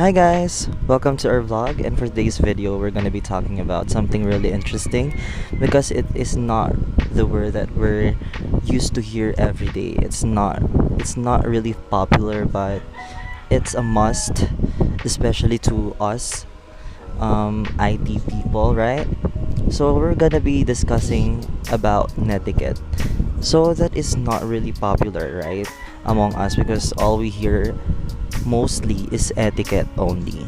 Hi guys, welcome to our vlog, and for today's video we're going to be talking about something really interesting because it is not the word that we're used to hear every day. It's not really popular, but it's a must, especially to us IT people, right? So we're going to be discussing about netiquette. So that is not really popular, right, among us because all we hear mostly is etiquette only.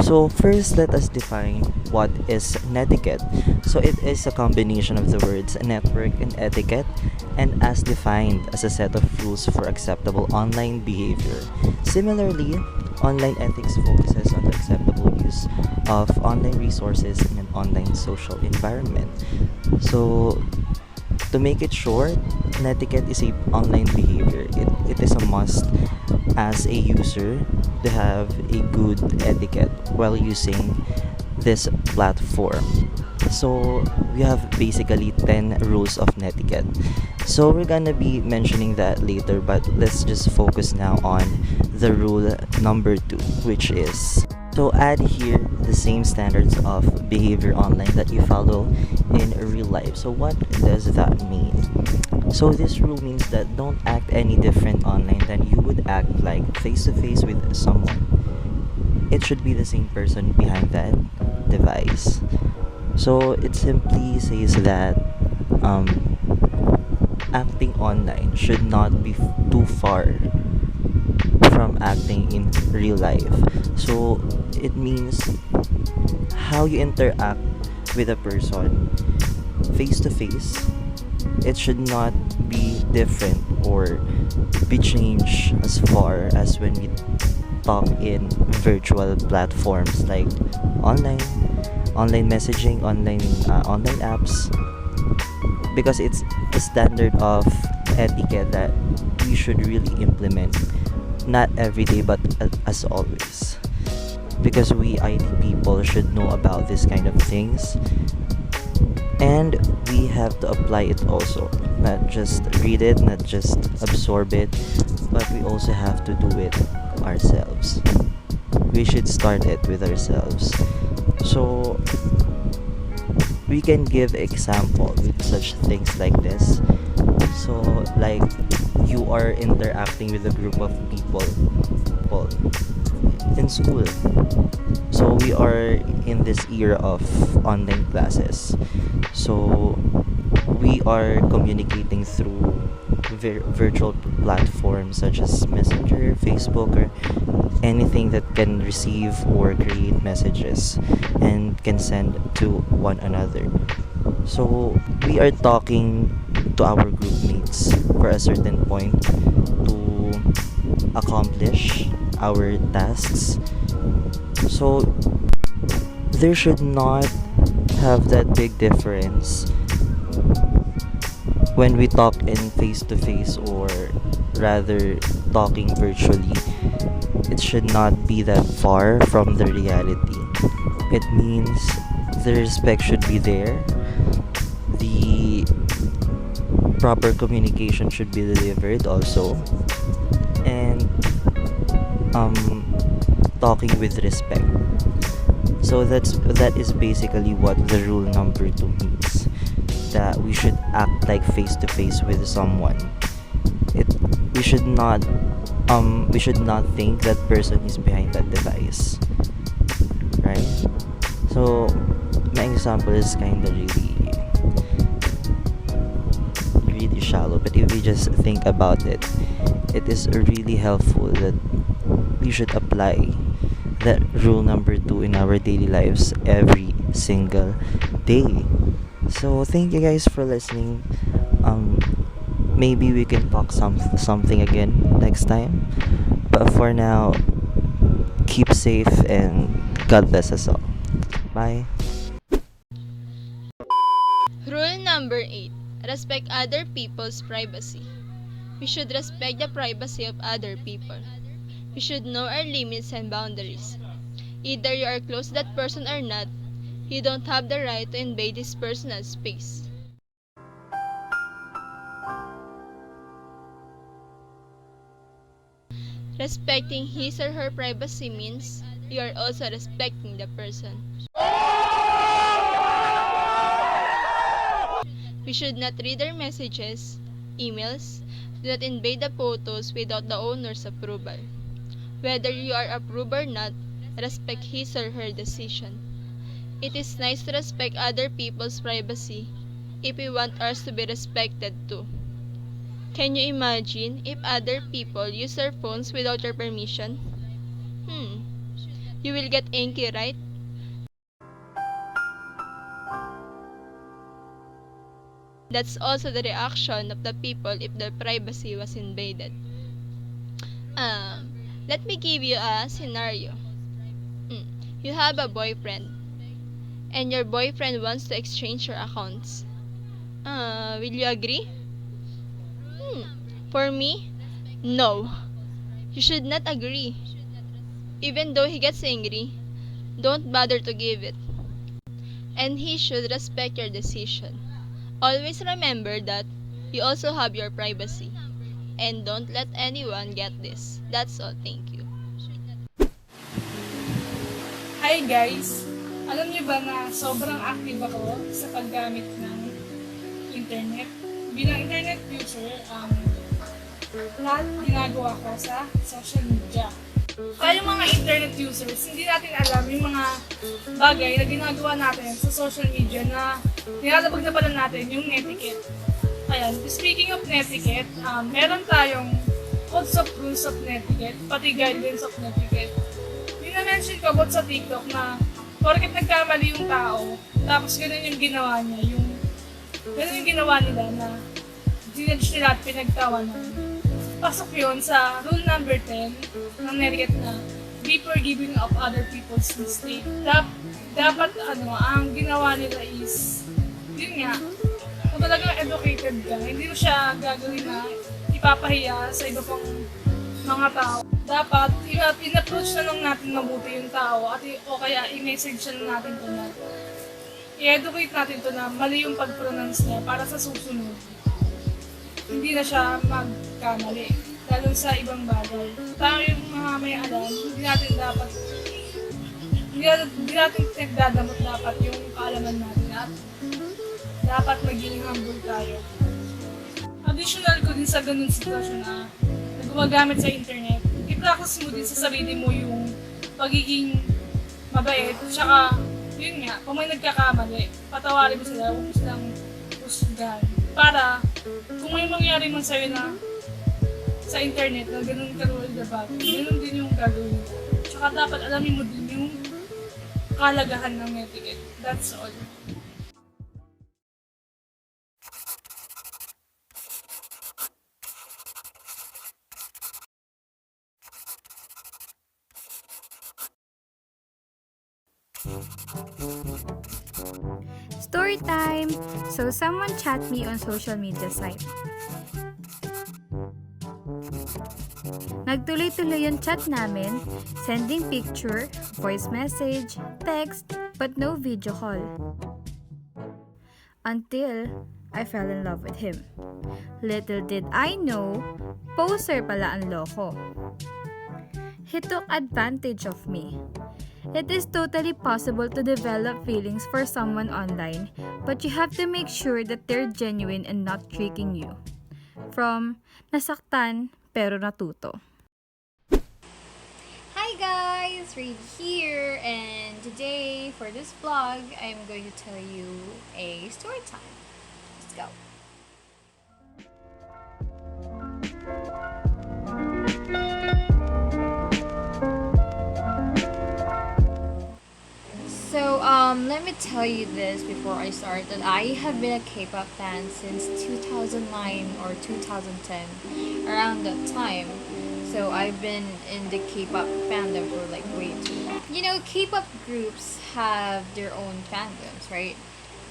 So first, let us define what is netiquette. So it is a combination of the words network and etiquette, and as defined as a set of rules for acceptable online behavior. Similarly, online ethics focuses on the acceptable use of online resources in an online social environment. So to make it short, netiquette is a online behavior. It is a must as a user to have a good etiquette while using this platform. So we have basically 10 rules of netiquette. So we're gonna be mentioning that later, but let's just focus now on the rule number 2, which is so add here the same standards of behavior online that you follow in real life. So what does that mean? So this rule means that don't act any different online than you would act like face to face with someone. It should be the same person behind that device. So it simply says that um, acting online should not be too far from acting in real life. So it means how you interact with a person face to face, it should not be different or be changed as far as when we talk in virtual platforms like online online messaging, online apps, because it's the standard of etiquette that we should really implement, not every day but as always, because we IT people should know about this kind of things, and we have to apply it also, not just read it, not just absorb it, but we also have to do it ourselves. We should start it with ourselves. So we can give example with such things like this. So like you are interacting with a group of people in school. So we are in this era of online classes. So we are communicating through virtual platforms such as Messenger, Facebook, or anything that can receive or create messages and can send to one another. So we are talking to our group mates for a certain point to accomplish our tasks. So there should not have that big difference when we talk in face to face, or rather talking virtually. It should not be that far from the reality. It means the respect should be there, the proper communication should be delivered also, and um talking with respect. So that is basically what the rule number 2 means, that we should act like face to face with someone. It we should not think that person is behind that device, right? So my example is kind of really shallow, but if we just think about it, it is really helpful that we should apply that rule number 2 in our daily lives every single day. So thank you guys for listening. um Maybe we can talk something again next time, but for now, keep safe and God bless us all. Bye. Rule number 8. Respect other people's privacy. We should respect the privacy of other people. We should know our limits and boundaries. Either you are close to that person or not, you don't have the right to invade his personal space. Respecting his or her privacy means you are also respecting the person. We should not read their messages, emails, do not invade the photos without the owner's approval. Whether you are approved or not, respect his or her decision. It is nice to respect other people's privacy if we want ours to be respected too. Can you imagine if other people use their phones without your permission? Hmm, you will get angry, right? That's also the reaction of the people if their privacy was invaded. Um, Let me give you a scenario. You have a boyfriend, and your boyfriend wants to exchange your accounts. Will you agree? Hmm. For me, no. You should not agree. Even though he gets angry, don't bother to give it. And he should respect your decision. Always remember that you also have your privacy. And don't let anyone get this. That's all. Thank you. Hi guys! Alam niyo ba na sobrang active ako sa paggamit ng internet? Bilang internet user, lahat ginagawa ko sa social media. Tayong mga internet users, hindi natin alam yung mga bagay na ginagawa natin sa social media na nilalabag na pala natin yung Netiquette. Ayan, speaking of Netiquette, meron tayong codes of rules of Netiquette, pati guidelines of Netiquette. Na-mention ko about sa TikTok na porket nagkamali yung tao, tapos ganun yung ginawa niya, ganun yung ginawa nila na dinudge nila at pinagtawanan. Pasok yun sa rule number 10 ng Netiquette na be forgiving of other people's mistake. Dapat ang ginawa nila is, yun nga, kung talagang educated ka, hindi mo siya gagawin na ipapahiya sa iba pang mga tao. Dapat, in-approach na lang natin mabuti yung tao at o kaya i-message na lang natin to na i-educate natin to na mali yung pag-pronounce niya para sa susunod. Hindi na siya magkamali, lalo sa ibang bagay. Tayo yung mga may alam, hindi natin nagdadamot dapat yung kaalaman natin at dapat maging humble tayo. Additional ko din sa ganun sitwasyon na gumagamit sa internet, i-practice mo din sa sarili mo yung pagiging mabait, tsaka yun nga, kung may nagkakamali, patawarin mo sila, huwag mo silang husgahan. Para, kung may mangyari man sa'yo na sa internet na ganun ka-rule the bag, ganun din yung gagawin mo. Tsaka dapat alamin mo din yung kalagahan ng Netiquette. That's all. Story time! So, someone chat me on social media site. Nagtuloy-tuloy yung chat namin, sending picture, voice message, text, but no video call. Until I fell in love with him. Little did I know, poser pala ang loko. He took advantage of me. It is totally possible to develop feelings for someone online, but you have to make sure that they're genuine and not tricking you. From nasaktan pero natuto. Hi guys, Reid here, and today for this vlog, I'm going to tell you a story time. Let's go. So, let me tell you this before I start that I have been a K-pop fan since 2009 or 2010, around that time. So, I've been in the K-pop fandom for like way too long. You know, K-pop groups have their own fandoms, right?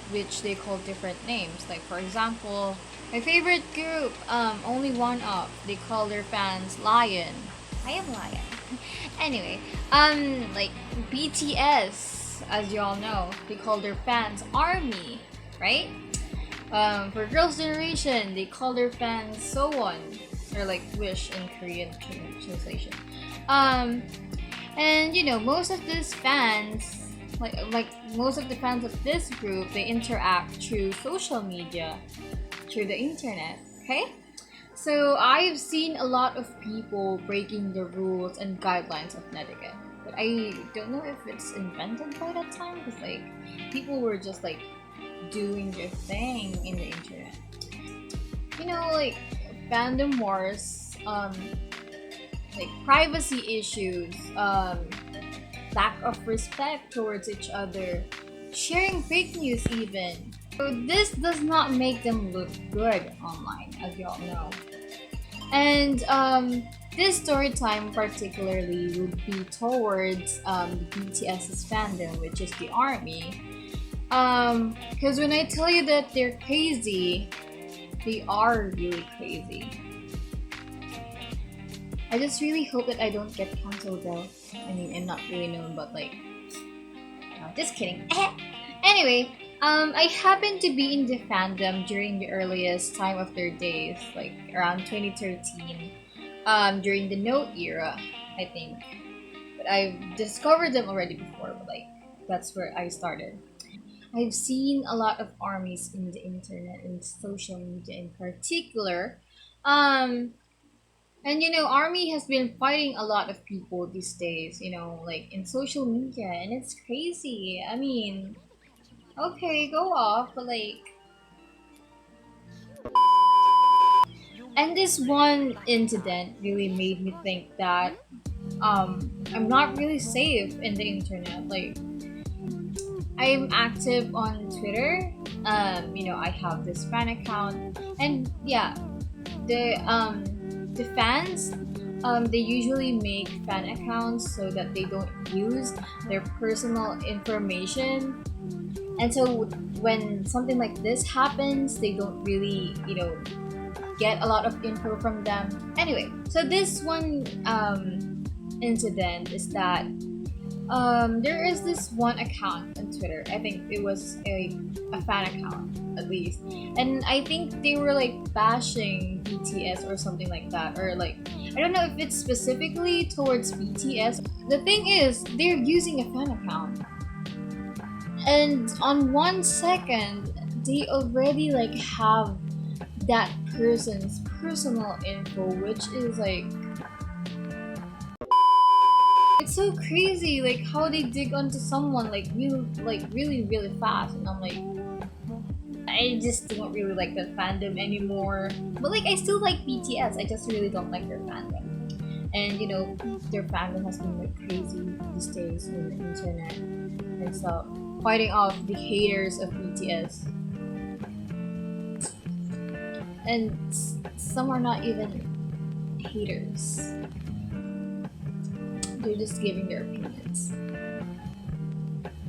Which they call different names. Like, for example, my favorite group, only one of, they call their fans Lion. I am Lion. Anyway, like BTS. As you all know, they call their fans ARMY, right? For Girls' Generation, they call their fans Sowon, or like Wish in Korean translation. And most of these fans, like most of the fans of this group, they interact through social media, through the internet. Okay. So I've seen a lot of people breaking the rules and guidelines of Netiquette. But I don't know if it's invented by that time because like people were just like doing their thing in the internet. Like fandom wars, like privacy issues, lack of respect towards each other, sharing fake news even. So this does not make them look good online, as y'all know. And this story time particularly would be towards BTS's fandom, which is the army. Because when I tell you that they're crazy, they are really crazy. I just really hope that I don't get cancelled though. I mean, I'm not really known, but like, just kidding. Anyway, I happened to be in the fandom during the earliest time of their days, like around 2013, during the Note era, I think. But I've discovered them already before, but like, that's where I started. I've seen a lot of armies in the internet and social media in particular. Um, and Army has been fighting a lot of people these days, like in social media, and it's crazy. I mean, okay, go off, but like, and this one incident really made me think that I'm not really safe in the internet. Like, I'm active on Twitter. I have this fan account, and yeah, the fans, they usually make fan accounts so that they don't use their personal information. And so when something like this happens, they don't really, get a lot of info from them. Anyway, so this one incident is that there is this one account on Twitter. I think it was a fan account at least, and I think they were like bashing BTS or something like that, or like I don't know if it's specifically towards BTS. The thing is, they're using a fan account, and on 1 second, they already like have that person's personal info, which is like it's so crazy, like how they dig onto someone like really fast, and I'm like, I just don't really like that fandom anymore. But like, I still like BTS. I just really don't like their fandom, and their fandom has been like crazy these days on the internet and stuff, fighting off the haters of BTS, and some are not even haters. They're just giving their opinions.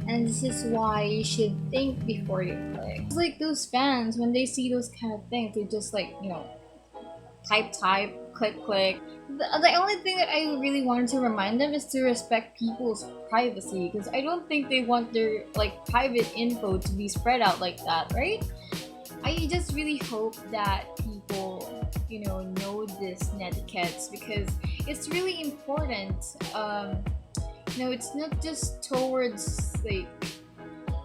And this is why you should think before you click. It's like those fans, when they see those kind of things, they just like, type, click. The only thing that I really wanted to remind them is to respect people's privacy, because I don't think they want their like private info to be spread out like that, right? I just really hope that people, know this netiquettes, because it's really important. It's not just towards like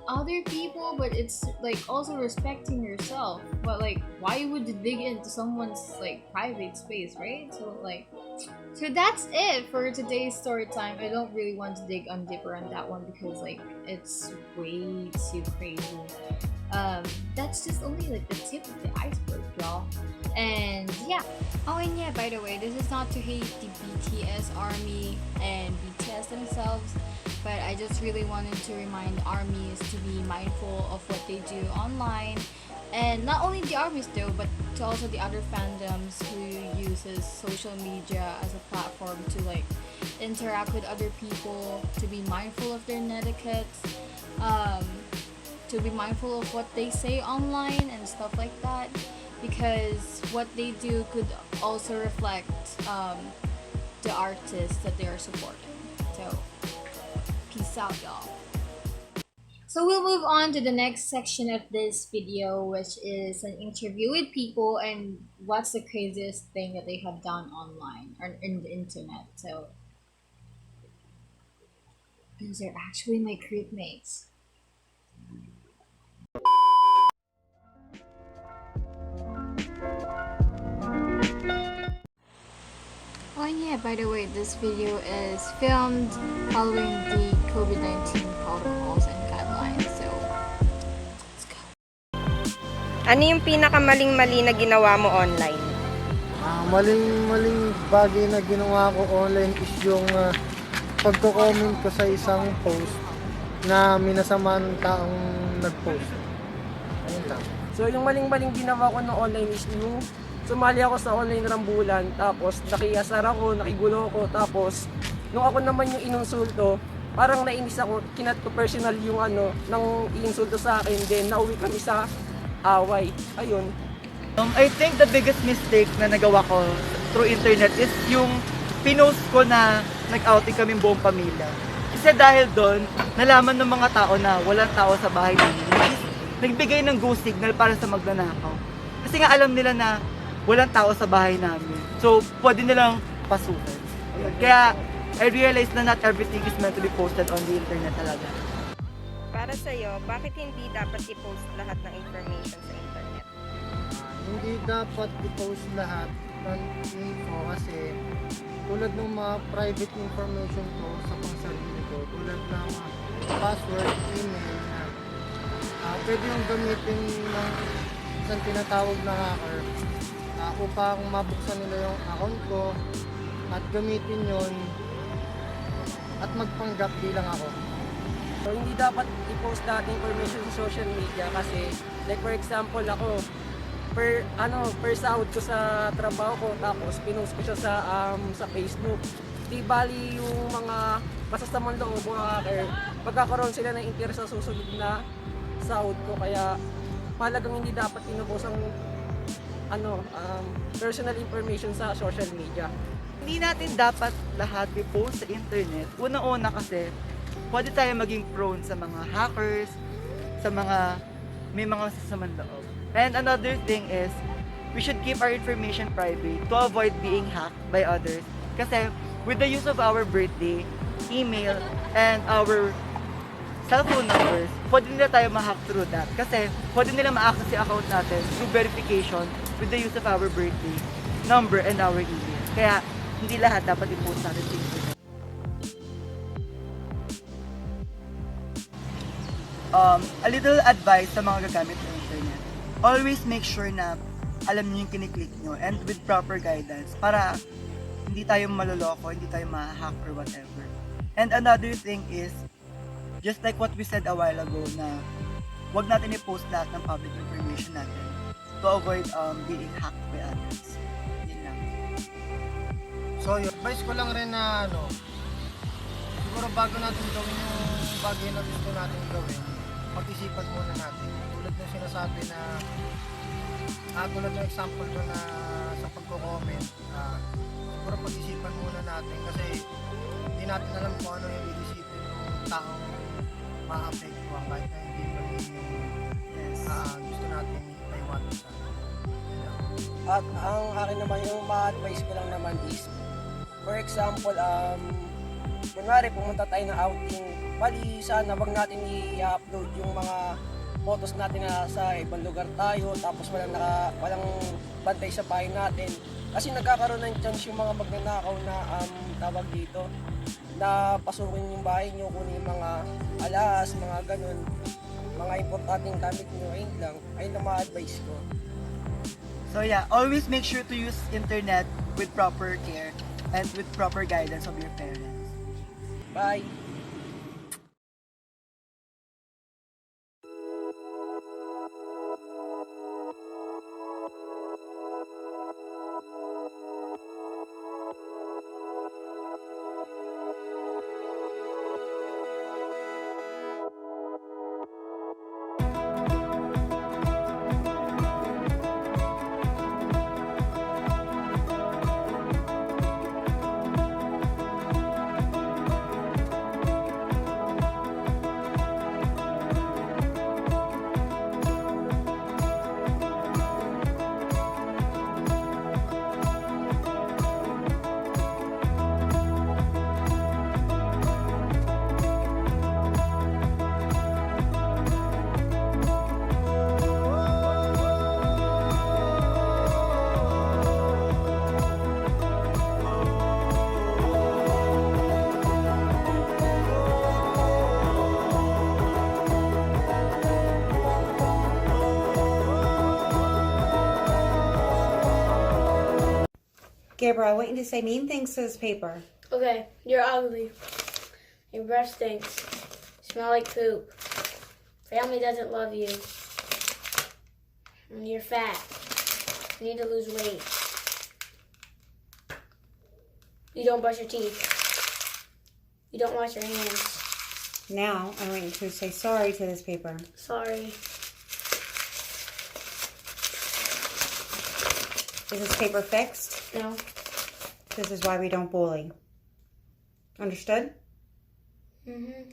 other people, but it's like also respecting yourself. But like, why would you dig into someone's like private space, right? So that's it for today's story time. I don't really want to dig on deeper on that one because like it's way too crazy. That's just only like the tip of the iceberg, y'all. And yeah. Oh, and yeah, by the way, this is not to hate the BTS army and BTS themselves, but I just really wanted to remind armies to be mindful of what they do online, and not only the armies though, but to also the other fandoms who uses social media as a platform to like interact with other people, to be mindful of their netiquettes, to be mindful of what they say online and stuff like that, because what they do could also reflect the artists that they are supporting. So, peace out, y'all. So we'll move on to the next section of this video, which is an interview with people and what's the craziest thing that they have done online or in the internet. So Those are actually my group mates. Oh and yeah, by the way, this video is filmed following the COVID-19 protocols and guidelines. So, let's go. Ano yung pinakamaling-mali na ginawa mo online? Maling bagay na ginawa ko online is yung pagko-comment ko sa isang post na minasama ng taong nag-post. Ayun lang. So yung maling-maling ginawa ko no online is yung sumali ako sa online rambulan, tapos nakiyasar ako, nakigulo ako, tapos nung ako naman yung inunsulto, parang nainis ako, kinat ko personal yung nang iinsulto sa akin, then nauwi kami sa away. Ayun. I think the biggest mistake na nagawa ko through internet is yung pinost ko na nag-outing kaming buong pamilya. Kasi dahil doon, nalaman ng mga tao na walang tao sa bahay namin. Nagbigay ng go signal para sa magnanakaw. Kasi nga alam nila na walang tao sa bahay namin. So, pwede nilang pasukin. Kaya, I realized na not everything is meant to be posted on the internet talaga. Para sa'yo, bakit hindi dapat i-post lahat ng information sa internet? Hindi dapat i-post lahat ng info kasi tulad ng mga private information ko sa pangsarili ko, tulad ng password, email na pwede yung gamitin ng isang tinatawag na hacker upang mabuksan nila yung account ko at gamitin yon at magpanggap bilang ako. So hindi dapat i-post lahat ng information sa social media kasi like for example ako, per sahod ko sa trabaho ko, tapos pinost ko siya sa Facebook. Di bali yung mga masasamang loob, mga hacker, magkakaroon sila ng interest sa susunod na sahod ko, kaya mahalagang hindi dapat pinupost ang personal information sa social media. Hindi natin dapat lahat i-post sa internet. Una-una kasi, pwede tayo maging prone sa mga hackers, sa mga may mga sasamang loob. And another thing is, we should keep our information private to avoid being hacked by others. Kasi with the use of our birthday, email, and our cellphone numbers, pwede nila tayo ma-hack through that. Kasi pwede nila ma-access yung account natin through verification with the use of our birthday, number, and our email. Kaya hindi lahat dapat i-post natin sa internet. A little advice sa mga gagamit ng internet. Always make sure na alam niyo yung kiniklik nyo and with proper guidance para hindi tayo maloloko, hindi tayo ma-hack or whatever. And another thing is, just like what we said a while ago na wag natin i-post lahat ng public information natin to avoid being hacked by others. Yun lang. So yun, advice ko lang rin na siguro bago natin gawin yung bagay na gusto natin gawin, pag-isipan muna natin. Tulad ng sinasabi na tulad ng example ko na sa pagko-comment, siguro pag-isipan muna natin kasi hindi natin alam kung ano yung iisipin ng taong ma-apektuhan kahit na hindi mali yung gusto natin maiwanan sa At ang akin naman, yung ma-advise ko lang naman is, for example, kunwari pumunta tayo ng outing, bali sana wag natin i-upload yung mga photos natin na sa ibang lugar tayo, tapos walang bantay sa bahay natin. Kasi nagkakaroon ng chance yung mga magnanakaw na tawag dito, na pasukin yung bahay nyo, kunin yung mga alas, mga ganun, mga importanteng gamit nyo. Ayun lang ma-advise ko. So yeah, always make sure to use internet with proper care and with proper guidance of your parents. Bye! Gabriel, I want you to say mean things to this paper. Okay, you're ugly. Your breath stinks. You smell like poop. Family doesn't love you. And you're fat. You need to lose weight. You don't brush your teeth. You don't wash your hands. Now, I want you to say sorry to this paper. Sorry. Is this paper fixed? No. This is why we don't bully. Understood? Mm-hmm.